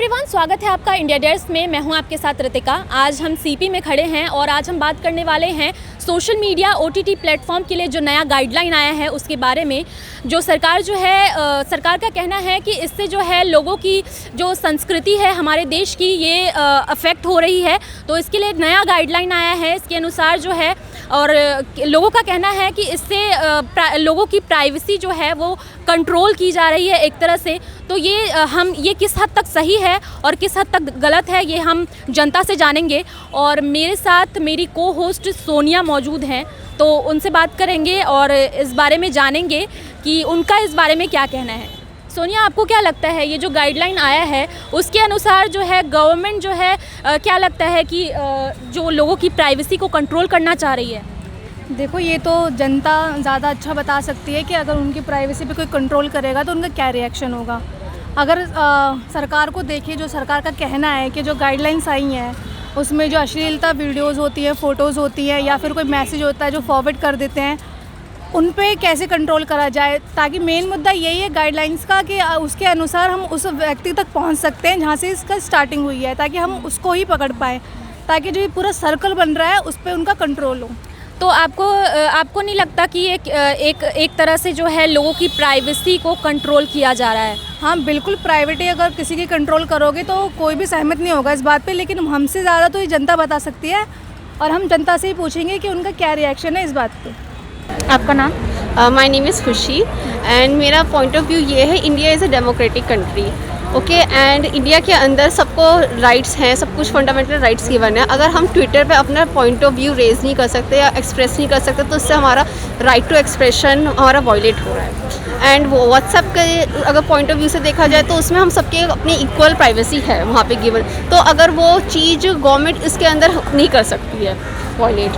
Everyone, स्वागत है आपका इंडिया डेस्क में। मैं हूं आपके साथ रितिका। आज हम सीपी में खड़े हैं और आज हम बात करने वाले हैं सोशल मीडिया ओटीटी प्लेटफॉर्म के लिए जो नया गाइडलाइन आया है उसके बारे में। जो सरकार जो है सरकार का कहना है कि इससे जो है लोगों की जो संस्कृति है हमारे देश की ये अफेक्ट हो रही है। तो इसके लिए नया गाइडलाइन आया है। इसके अनुसार जो है और लोगों का कहना है कि इससे लोगों की प्राइवेसी जो है वो कंट्रोल की जा रही है एक तरह से। तो ये किस हद तक सही है और किस हद तक गलत है ये हम जनता से जानेंगे। और मेरे साथ मेरी को होस्ट सोनिया मौजूद हैं, तो उनसे बात करेंगे और इस बारे में जानेंगे कि उनका इस बारे में क्या कहना है। सोनिया, आपको क्या लगता है ये जो गाइडलाइन आया है उसके अनुसार जो है गवर्नमेंट जो है क्या लगता है कि जो लोगों की प्राइवेसी को कंट्रोल करना चाह रही है? देखो, ये तो जनता ज़्यादा अच्छा बता सकती है कि अगर उनकी प्राइवेसी पे कोई कंट्रोल करेगा तो उनका क्या रिएक्शन होगा। अगर सरकार को देखिए, जो सरकार का कहना है कि जो गाइडलाइंस आई हैं उसमें जो अश्लीलता वीडियोज़ होती है, फ़ोटोज़ होती है या फिर कोई मैसेज होता है जो फॉरवर्ड कर देते हैं, उन पे कैसे कंट्रोल करा जाए। ताकि मेन मुद्दा यही है गाइडलाइंस का कि उसके अनुसार हम उस व्यक्ति तक पहुंच सकते हैं जहां से इसका स्टार्टिंग हुई है, ताकि हम उसको ही पकड़ पाएँ, ताकि जो ये पूरा सर्कल बन रहा है उस पर उनका कंट्रोल हो। तो आपको नहीं लगता कि एक तरह से जो है लोगों की प्राइवेसी को कंट्रोल किया जा रहा है? हाँ बिल्कुल, प्राइवेटी अगर किसी की कंट्रोल करोगे तो कोई भी सहमत नहीं होगा इस बात पे, लेकिन हमसे ज़्यादा तो ये जनता बता सकती है और हम जनता से ही पूछेंगे कि उनका क्या रिएक्शन है इस बात पे। आपका नाम? माय नेम इज़ खुशी एंड मेरा पॉइंट ऑफ व्यू ये है, India is a democratic country, okay, and India के अंदर सबको राइट्स हैं, सब कुछ फंडामेंटल राइट्स गिवन है। अगर हम ट्विटर पे अपना पॉइंट ऑफ व्यू रेज नहीं कर सकते या एक्सप्रेस नहीं कर सकते तो उससे हमारा राइट टू एक्सप्रेशन हमारा वायलेट हो रहा है। एंड वो व्हाट्सएप के अगर पॉइंट ऑफ व्यू से देखा जाए तो उसमें हम सबके अपनी इक्वल प्राइवेसी है वहाँ पे गिवन। तो अगर वो चीज़ गवर्नमेंट इसके अंदर नहीं कर सकती है वायलेट।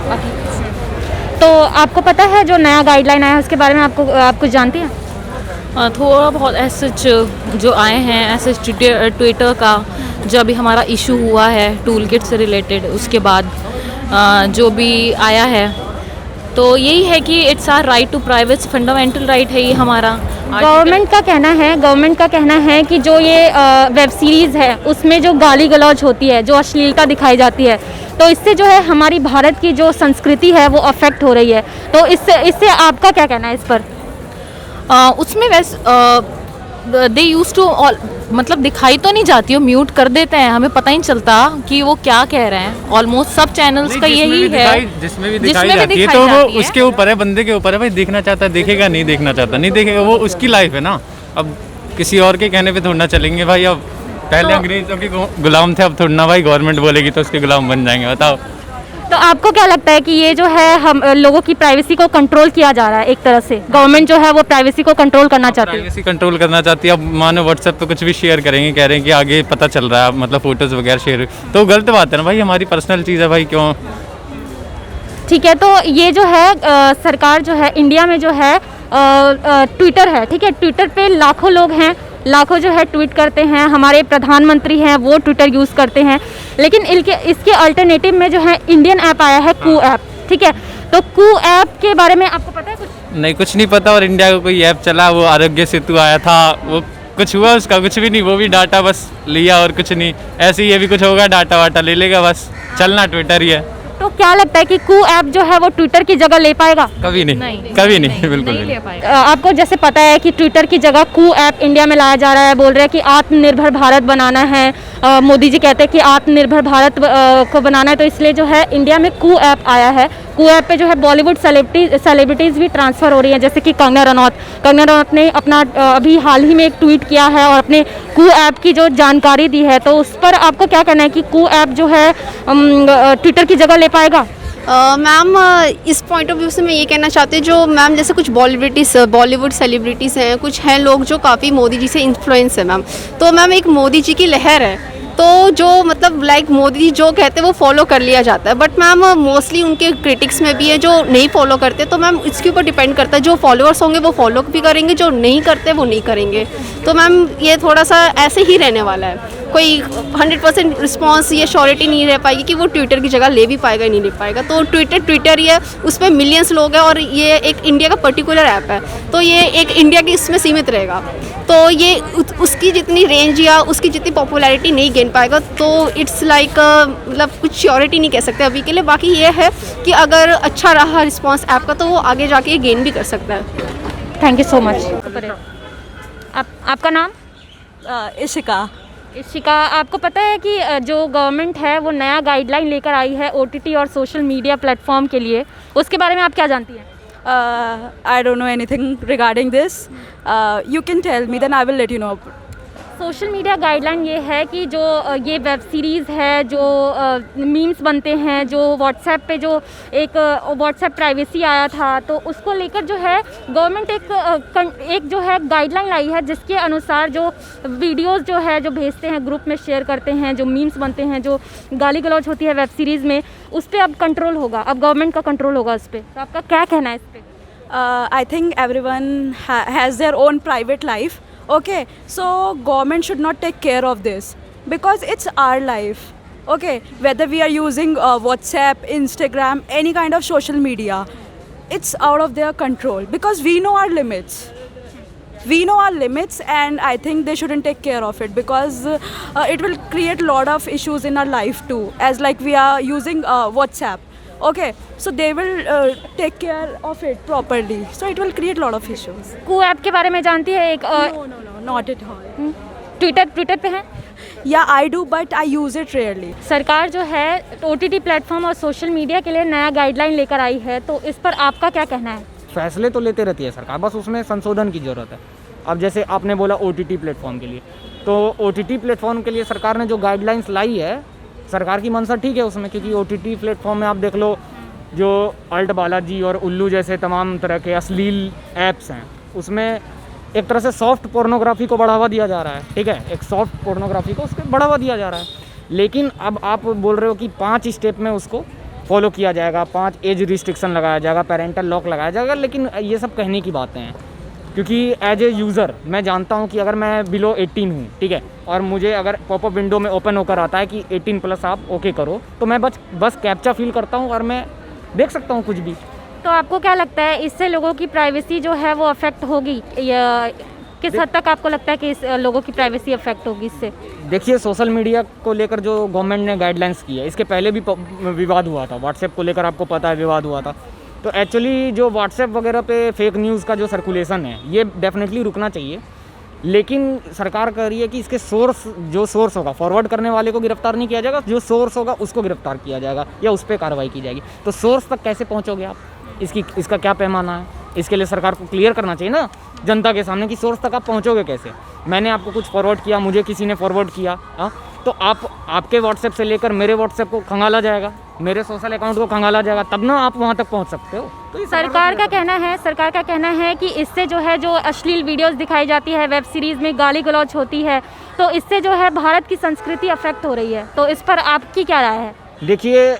तो आपको पता है जो नया गाइडलाइन आया है उसके बारे में आप कुछ जानती हैं? थोड़ा बहुत ऐसे जो आए हैं ऐसे ट्विटर का जो अभी हमारा इशू हुआ है टूल किट से रिलेटेड, उसके बाद जो भी आया है तो यही है कि it's our right to privacy, fundamental right है ये हमारा। गवर्नमेंट का कहना है कि जो ये वेब सीरीज़ है उसमें जो गाली गलौज होती है, जो अश्लीलता दिखाई जाती है, तो इससे जो है हमारी भारत की जो संस्कृति है वो अफेक्ट हो रही है। तो इससे आपका क्या कहना है इस पर? उसमें वैसे दे यूज टू मतलब दिखाई तो नहीं जाती, वो म्यूट कर देते हैं, हमें पता ही नहीं चलता कि वो क्या कह रहे हैं। ऑलमोस्ट सब चैनल्स का यही है, जिसमें भी दिखाई जाती है तो वो उसके ऊपर है, बंदे के ऊपर है भाई, देखना चाहता है देखेगा, नहीं देखना चाहता नहीं देखेगा, वो उसकी लाइफ है ना। अब किसी और के कहने पे थोड़ा ना चलेंगे भाई। अब पहले अंग्रेजों के गुलाम थे, अब थोड़ा ना भाई गवर्नमेंट बोलेगी तो उसके गुलाम बन जाएंगे, बताओ। तो आपको क्या लगता है कि ये जो है हम लोगों की प्राइवेसी को कंट्रोल किया जा रहा है एक तरह से? गवर्नमेंट जो है वो प्राइवेसी को कंट्रोल करना चाहती है। प्राइवेसी कंट्रोल करना चाहती है। अब मानो व्हाट्सएप पे कुछ भी शेयर करेंगे, कह रहे हैं कि आगे पता चल रहा है, मतलब फोटोज़ वगैरह शेयर, तो गलत बात है ना भाई, हमारी पर्सनल चीज़ है भाई, क्यों? ठीक है, तो ये जो है सरकार जो है इंडिया में जो है ट्विटर है, ठीक है, ट्विटर पे लाखों लोग हैं, लाखों जो है ट्वीट करते हैं, हमारे प्रधानमंत्री हैं वो ट्विटर यूज़ करते हैं, लेकिन इसके अल्टरनेटिव में जो है इंडियन ऐप आया है, कू ऐप, ठीक है। तो कू ऐप के बारे में आपको पता है कुछ? नहीं, कुछ नहीं पता। और इंडिया का कोई ऐप चला, वो आरोग्य सेतु आया था, वो कुछ हुआ उसका? कुछ भी नहीं, वो भी डाटा बस लिया और कुछ नहीं। ऐसे ही ये भी कुछ होगा, डाटा वाटा ले लेगा, बस चलना ट्विटर ही है। तो क्या लगता है कि कू ऐप जो है वो ट्विटर की जगह ले पाएगा? कभी नहीं, कभी नहीं, बिल्कुल नहीं ले पाएगा। आपको जैसे पता है कि ट्विटर की जगह कू ऐप इंडिया में लाया जा रहा है, बोल रहे हैं कि आत्मनिर्भर भारत बनाना है। मोदी जी कहते हैं कि आत्मनिर्भर भारत को बनाना है, तो इसलिए जो है इंडिया में कू ऐप आया है। कू ऐप पे जो है बॉलीवुड सेलिब्रिटीज़ भी ट्रांसफ़र हो रही हैं, जैसे कि कंगना रनौत ने अपना अभी हाल ही में एक ट्वीट किया है और अपने कू ऐप की जो जानकारी दी है। तो उस पर आपको क्या कहना है कि कू ऐप जो है ट्विटर की जगह ले पाएगा? मैम, इस पॉइंट ऑफ व्यू से मैं ये कहना चाहती हूँ, जो मैम जैसे कुछ बॉलीवुड सेलिब्रिटीज़ हैं, कुछ हैं लोग जो काफ़ी मोदी जी से इन्फ्लुएंस है मैम। तो मैम एक मोदी जी की लहर है, तो जो मतलब लाइक मोदी जी जो कहते हैं वो फॉलो कर लिया जाता है। बट मैम मोस्टली उनके क्रिटिक्स में भी है जो नहीं फॉलो करते, तो मैम इसके ऊपर डिपेंड करता है, जो फॉलोअर्स होंगे वो फॉलो भी करेंगे, जो नहीं करते वो नहीं करेंगे। तो मैम ये थोड़ा सा ऐसे ही रहने वाला है। कोई 100% रिस्पॉन्स ये श्योरिटी नहीं रह पाएगी कि वो ट्विटर की जगह ले भी पाएगा नहीं ले पाएगा। तो ट्विटर ये उस पर मिलियंस लोग हैं और ये एक इंडिया का पर्टिकुलर ऐप है, तो ये एक इंडिया की इसमें सीमित रहेगा, तो ये उसकी जितनी रेंज या उसकी जितनी पॉपुलैरिटी नहीं गेन पाएगा। तो इट्स लाइक मतलब कुछ श्योरिटी नहीं कह सकते अभी के लिए। बाकी ये है कि अगर अच्छा रहा रिस्पॉन्स ऐप का तो वो आगे जाके गेन भी कर सकता है। Thank you so much. आपका नाम? इशिका। इशिका, आपको पता है कि जो गवर्नमेंट है वो नया गाइडलाइन लेकर आई है OTT और सोशल मीडिया प्लेटफॉर्म के लिए, उसके बारे में आप क्या जानती हैं? I don't know anything regarding this. You can tell me, then I will let you know. Social media guideline ये है कि जो ये वेब सीरीज़ है, जो मीम्स बनते हैं, जो व्हाट्सएप पे जो एक व्हाट्सएप प्राइवेसी आया था, तो उसको लेकर जो है गवर्नमेंट एक जो है गाइडलाइन लाई है, जिसके अनुसार जो वीडियोस जो है जो भेजते हैं, ग्रुप में शेयर करते हैं, जो मीम्स बनते हैं, जो गाली गलौज होती है वेब सीरीज़ में, उस पर अब कंट्रोल होगा, अब गवर्नमेंट का कंट्रोल होगा उस पर। तो आपका क्या कहना है इस पर? I think everyone has their own private life. Okay, so government should not take care of this because it's our life. Okay, whether we are using WhatsApp, Instagram, any kind of social media, it's out of their control because we know our limits. We know our limits, and I think they shouldn't take care of it because it will create a lot of issues in our life too. As like we are using WhatsApp. Okay, so they will take care of it properly. So it will create a lot of issues. Koo app के बारे में जानती है? एक No, not at all. Twitter पे है? Yeah, I do, but I use it rarely. सरकार जो है OTT प्लेटफॉर्म और सोशल मीडिया के लिए नया गाइडलाइन लेकर आई है, तो इस पर आपका क्या कहना है? फैसले तो लेते रहती है सरकार, बस उसमें संशोधन की ज़रूरत है। अब जैसे आपने बोला OTT प्लेटफॉर्म के लिए, तो OTT प्लेटफॉर्म के लिए सरकार ने जो गाइडलाइंस लाई है, सरकार की मंशा ठीक है उसमें, क्योंकि OTT प्लेटफॉर्म में आप देख लो जो अल्ट बालाजी और उल्लू जैसे तमाम तरह के अश्लील ऐप्स हैं, उसमें एक तरह से सॉफ्ट पोर्नोग्राफी को बढ़ावा दिया जा रहा है। ठीक है, एक सॉफ्ट पोर्नोग्राफी को उसको बढ़ावा दिया जा रहा है, लेकिन अब आप बोल रहे हो कि 5 स्टेप में उसको फॉलो किया जाएगा, 5 एज रिस्ट्रिक्शन लगाया जाएगा, पेरेंटल लॉक लगाया जाएगा, लेकिन ये सब कहने की बातें हैं, क्योंकि एज ए यूज़र मैं जानता हूँ कि अगर मैं बिलो 18 हूँ, ठीक है, और मुझे अगर पॉपअप विंडो में ओपन होकर आता है कि 18+ आप ओके करो, तो मैं बस कैप्चा फिल करता हूँ और मैं देख सकता हूँ कुछ भी। तो आपको क्या लगता है इससे लोगों की प्राइवेसी जो है वो अफेक्ट होगी, या किस हद तक आपको लगता है कि इस लोगों की प्राइवेसी अफेक्ट होगी इससे? देखिए, सोशल मीडिया को लेकर जो गवर्नमेंट ने गाइडलाइंस की है, इसके पहले भी विवाद हुआ था, व्हाट्सएप को लेकर आपको पता है विवाद हुआ था। तो एक्चुअली जो व्हाट्सएप वगैरह पे फेक न्यूज़ का जो सर्कुलेशन है, ये डेफिनेटली रुकना चाहिए, लेकिन सरकार कह रही है कि इसके सोर्स होगा, फॉरवर्ड करने वाले को गिरफ्तार नहीं किया जाएगा, जो सोर्स होगा उसको गिरफ्तार किया जाएगा या उस पर कार्रवाई की जाएगी। तो सोर्स तक कैसे पहुँचोगे आप, इसका क्या पैमाना है, इसके लिए सरकार को क्लियर करना चाहिए ना जनता के सामने कि सोर्स तक आप पहुँचोगे कैसे। मैंने आपको कुछ फॉरवर्ड किया, मुझे किसी ने फॉरवर्ड किया, हाँ, तो आपके व्हाट्सएप से लेकर मेरे व्हाट्सएप को खंगाला जाएगा, मेरे सोशल अकाउंट को खंगाला जाएगा, तब ना आप वहाँ तक पहुँच सकते हो। तो सरकार का कहना है कि इससे जो है जो अश्लील वीडियोस दिखाई जाती है, वेब सीरीज़ में गाली गलौज होती है, तो इससे जो है भारत की संस्कृति अफेक्ट हो रही है। तो इस पर आपकी क्या राय है? देखिए,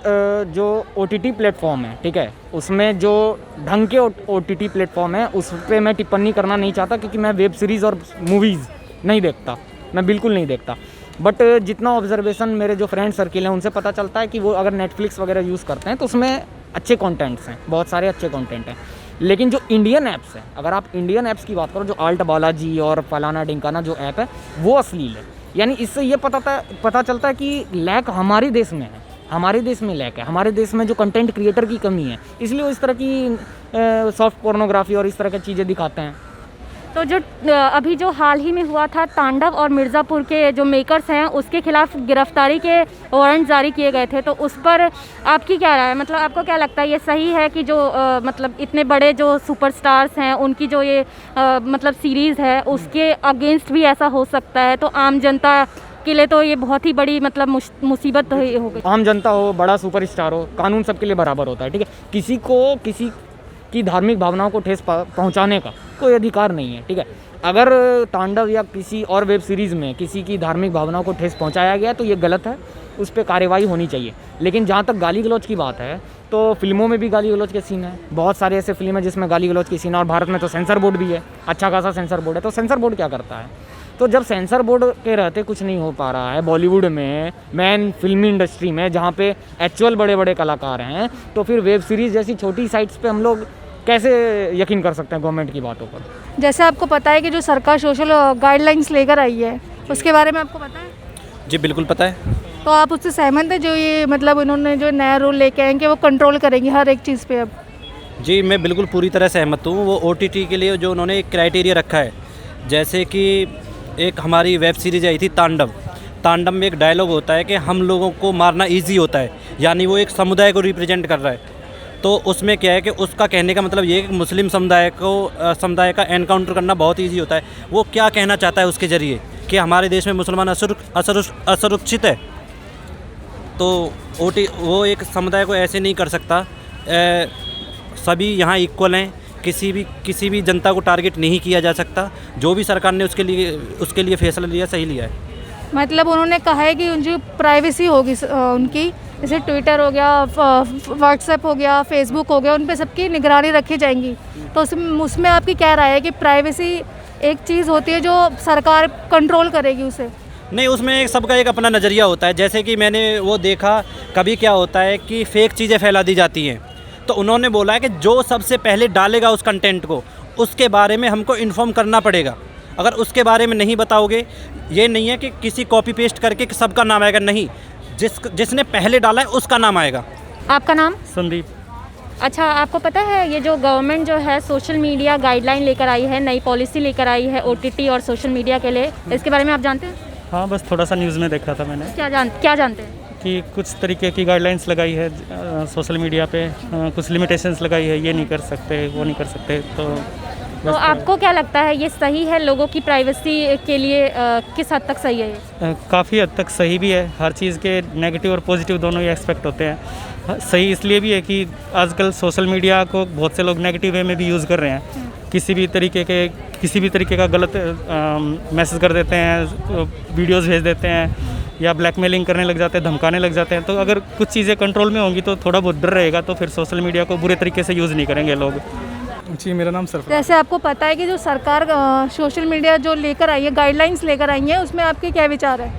जो OTT प्लेटफॉर्म है, ठीक है, उसमें जो ढंग के OTT प्लेटफॉर्म है उस पर मैं टिप्पणी करना नहीं चाहता, क्योंकि मैं वेब सीरीज़ और मूवीज़ नहीं देखता, मैं बिल्कुल नहीं देखता। बट जितना ऑब्जर्वेशन मेरे जो फ्रेंड सर्किल हैं उनसे पता चलता है कि वो अगर नेटफ्लिक्स वगैरह यूज़ करते हैं तो उसमें अच्छे कंटेंट्स हैं, बहुत सारे अच्छे कंटेंट हैं। लेकिन जो इंडियन ऐप्स हैं, अगर आप इंडियन ऐप्स की बात करो, जो अल्ट बालाजी और फलाना ढिंकाना जो ऐप है वो अश्लील है। यानी इससे ये पता चलता है कि लैक हमारे देश में है, हमारे देश में लैक है, हमारे देश में जो कंटेंट क्रिएटर की कमी है, इसलिए वो इस तरह की सॉफ्ट पोर्नोग्राफी और इस तरह की चीज़ें दिखाते हैं। तो जो अभी जो हाल ही में हुआ था, तांडव और मिर्ज़ापुर के जो मेकर्स हैं उसके खिलाफ गिरफ्तारी के वारंट जारी किए गए थे, तो उस पर आपकी क्या राय है? मतलब आपको क्या लगता है ये सही है कि जो मतलब इतने बड़े जो सुपरस्टार्स हैं उनकी जो ये मतलब सीरीज़ है उसके अगेंस्ट भी ऐसा हो सकता है? तो आम जनता के लिए तो ये बहुत ही बड़ी मतलब मुसीबत हो गई। आम जनता हो, बड़ा सुपरस्टार हो, कानून सबके लिए बराबर होता है, ठीक है। किसी की धार्मिक भावनाओं को ठेस पहुंचाने का कोई अधिकार नहीं है, ठीक है। अगर तांडव या किसी और वेब सीरीज़ में किसी की धार्मिक भावनाओं को ठेस पहुंचाया गया तो ये गलत है, उस पर कार्रवाई होनी चाहिए। लेकिन जहाँ तक गाली गलौज की बात है, तो फिल्मों में भी गाली गलौज के सीन है, बहुत सारे ऐसे फिल्म है जिसमें गाली गलौज के सीन है, और भारत में तो सेंसर बोर्ड भी है, अच्छा खासा सेंसर बोर्ड है। तो सेंसर बोर्ड क्या करता है? तो जब सेंसर बोर्ड के रहते कुछ नहीं हो पा रहा है बॉलीवुड में, मैन फिल्मी इंडस्ट्री में, जहाँ पे एक्चुअल बड़े बड़े कलाकार हैं, तो फिर वेब सीरीज़ जैसी छोटी साइट्स पे हम लोग कैसे यकीन कर सकते हैं गवर्नमेंट की बातों पर? जैसे आपको पता है कि जो सरकार सोशल गाइडलाइंस लेकर आई है, उसके बारे में आपको पता है? जी बिल्कुल पता है। तो आप उससे सहमत हैं जो ये मतलब इन्होंने जो नया रूल लेके आए हैं कि वो कंट्रोल करेंगे हर एक चीज़ पे अब? जी मैं बिल्कुल पूरी तरह सहमत हूँ। वो OTT के लिए जो उन्होंने एक क्राइटेरिया रखा है, जैसे कि एक हमारी वेब सीरीज़ आई थी तांडव। तांडव में एक डायलॉग होता है कि हम लोगों को मारना ईजी होता है, यानी वो एक समुदाय को रिप्रेजेंट कर रहा है। तो उसमें क्या है कि उसका कहने का मतलब ये है कि मुस्लिम समुदाय का एनकाउंटर करना बहुत ईजी होता है। वो क्या कहना चाहता है उसके ज़रिए कि हमारे देश में मुसलमान असुरक्षित है। तो वो एक समुदाय को ऐसे नहीं कर सकता। सभी यहाँ इक्वल हैं, किसी भी जनता को टारगेट नहीं किया जा सकता। जो भी सरकार ने उसके लिए फैसला लिया सही लिया है। मतलब उन्होंने कहा है कि जो प्राइवेसी होगी उनकी, जैसे ट्विटर हो गया, व्हाट्सएप हो गया, फेसबुक हो गया, उन पे सबकी निगरानी रखी जाएंगी। तो उसमें आपकी क्या राय है कि प्राइवेसी एक चीज़ होती है जो सरकार कंट्रोल करेगी उसे? नहीं, उसमें सबका एक अपना नज़रिया होता है। जैसे कि मैंने वो देखा, कभी क्या होता है कि फ़ेक चीज़ें फैला दी जाती हैं, तो उन्होंने बोला है कि जो सबसे पहले डालेगा उस कंटेंट को, उसके बारे में हमको इन्फॉर्म करना पड़ेगा। अगर उसके बारे में नहीं बताओगे, ये नहीं है कि किसी कॉपी पेस्ट करके सबका नाम आएगा, नहीं, जिसने पहले डाला है उसका नाम आएगा। आपका नाम? संदीप। अच्छा, आपको पता है ये जो गवर्नमेंट जो है सोशल मीडिया गाइडलाइन लेकर आई है, नई पॉलिसी लेकर आई है OTT और सोशल मीडिया के लिए, इसके बारे में आप जानते हैं? हाँ, बस थोड़ा सा न्यूज़ में देखा था मैंने। क्या जानते हैं? कि कुछ तरीके की गाइडलाइंस लगाई है सोशल मीडिया पे, कुछ लिमिटेशंस लगाई है, ये नहीं कर सकते, वो नहीं कर सकते। तो आपको क्या लगता है ये सही है लोगों की प्राइवेसी के लिए? किस हद तक सही है ये? काफ़ी हद तक सही भी है। हर चीज़ के नेगेटिव और पॉजिटिव दोनों ही एस्पेक्ट होते हैं। सही इसलिए भी है कि आजकल सोशल मीडिया को बहुत से लोग नेगेटिव वे में भी यूज़ कर रहे हैं। किसी भी तरीके का गलत मैसेज कर देते हैं, वीडियोस भेज देते हैं, या ब्लैकमेलिंग करने लग जाते हैं, धमकाने लग जाते हैं। तो अगर कुछ चीज़ें कंट्रोल में होंगी तो थोड़ा बहुत डर रहेगा, तो फिर सोशल मीडिया को बुरे तरीके से यूज़ नहीं करेंगे लोग। जी, मेरा नाम सरफराज। जैसे आपको पता है कि जो सरकार सोशल मीडिया जो लेकर आई है, गाइडलाइंस लेकर आई है, उसमें आपके क्या विचार है?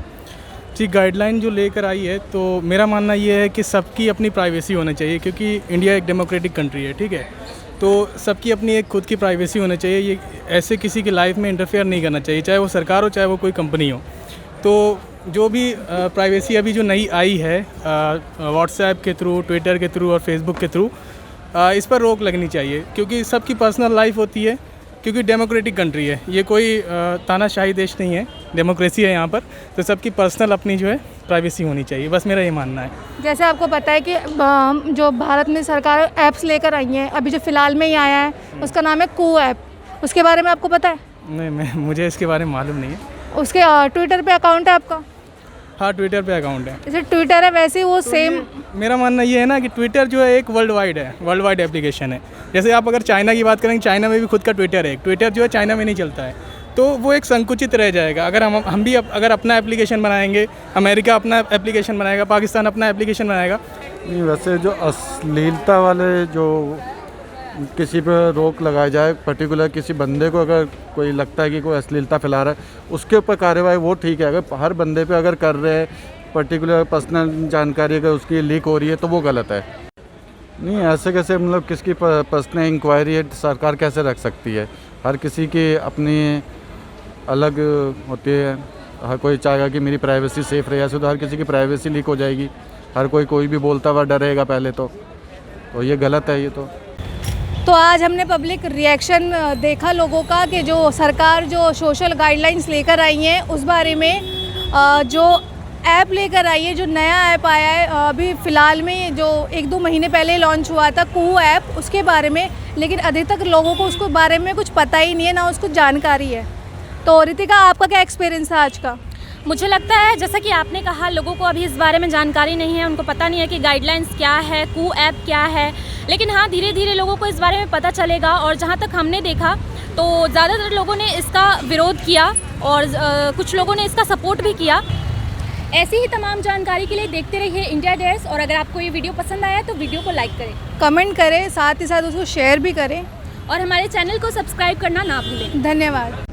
जी, गाइडलाइन जो लेकर आई है, तो मेरा मानना ये है कि सबकी अपनी प्राइवेसी होनी चाहिए, क्योंकि इंडिया एक डेमोक्रेटिक कंट्री है, ठीक है। तो सबकी अपनी एक खुद की प्राइवेसी होनी चाहिए। ये ऐसे किसी की लाइफ में इंटरफेयर नहीं करना चाहिए, चाहे वो सरकार हो, चाहे वो कोई कंपनी हो। तो जो भी प्राइवेसी अभी जो नई आई है व्हाट्सएप के थ्रू, ट्विटर के थ्रू और फेसबुक के थ्रू, इस पर रोक लगनी चाहिए, क्योंकि सबकी पर्सनल लाइफ होती है, क्योंकि डेमोक्रेटिक कंट्री है, ये कोई तानाशाही देश नहीं है, डेमोक्रेसी है यहाँ पर। तो सबकी पर्सनल अपनी जो है प्राइवेसी होनी चाहिए, बस मेरा ये मानना है। जैसे आपको पता है कि जो भारत में सरकार ऐप्स लेकर आई हैं, अभी जो फ़िलहाल में ही आया है उसका नाम है कू ऐप, उसके बारे में आपको पता है? नहीं, मुझे इसके बारे में मालूम नहीं है। उसके ट्विटर पे अकाउंट है आपका? हाँ, ट्विटर पे अकाउंट है। जैसे ट्विटर है वैसे वो तो सेम। मेरा मानना ये है ना कि ट्विटर जो है एक वर्ल्ड वाइड एप्लीकेशन है। जैसे आप अगर चाइना की बात करेंगे, चाइना में भी खुद का ट्विटर है। ट्विटर जो है चाइना में नहीं चलता है, तो वो एक संकुचित रह जाएगा। अगर हम भी अगर अपना एप्लीकेशन बनाएंगे, अमेरिका अपना एप्लीकेशन बनाएगा, पाकिस्तान अपना एप्लीकेशन बनाएगा। नहीं, वैसे जो अश्लीलता वाले जो किसी पर रोक लगाई जाए, पर्टिकुलर किसी बंदे को अगर कोई लगता है कि कोई अश्लीलता फैला रहा है, उसके ऊपर कार्रवाई वो ठीक है। अगर हर बंदे पे अगर कर रहे हैं, पर्टिकुलर पर्सनल जानकारी अगर उसकी लीक हो रही है, तो वो गलत है। नहीं, ऐसे कैसे, मतलब किसकी पर्सनल इंक्वायरी है सरकार कैसे रख सकती है? हर किसी की अपनी अलग होती है। हर कोई चाहेगा कि मेरी प्राइवेसी सेफ रहे, ऐसे तो हर किसी की प्राइवेसी लीक हो जाएगी। हर कोई भी बोलता हुआ डरेगा पहले, तो ये गलत है। ये तो आज हमने पब्लिक रिएक्शन देखा लोगों का कि जो सरकार जो सोशल गाइडलाइंस लेकर आई हैं उस बारे में, जो ऐप लेकर आई है, जो नया ऐप आया है अभी फ़िलहाल में, जो 1-2 महीने पहले लॉन्च हुआ था, कू ऐप, उसके बारे में। लेकिन अधिक तक लोगों को उसके बारे में कुछ पता ही नहीं है, ना उसको जानकारी है। तो रितिका, आपका क्या एक्सपीरियंस है आज का? मुझे लगता है जैसा कि आपने कहा, लोगों को अभी इस बारे में जानकारी नहीं है, उनको पता नहीं है कि गाइडलाइंस क्या है, कू ऐप क्या है। लेकिन हाँ, धीरे धीरे लोगों को इस बारे में पता चलेगा। और जहाँ तक हमने देखा तो ज़्यादातर लोगों ने इसका विरोध किया और कुछ लोगों ने इसका सपोर्ट भी किया। ऐसी ही तमाम जानकारी के लिए देखते रहिए इंडिया डेज़। और अगर आपको ये वीडियो पसंद आया तो वीडियो को लाइक करें, कमेंट करें, साथ ही साथ उसको शेयर भी करें और हमारे चैनल को सब्सक्राइब करना ना भूलें। धन्यवाद।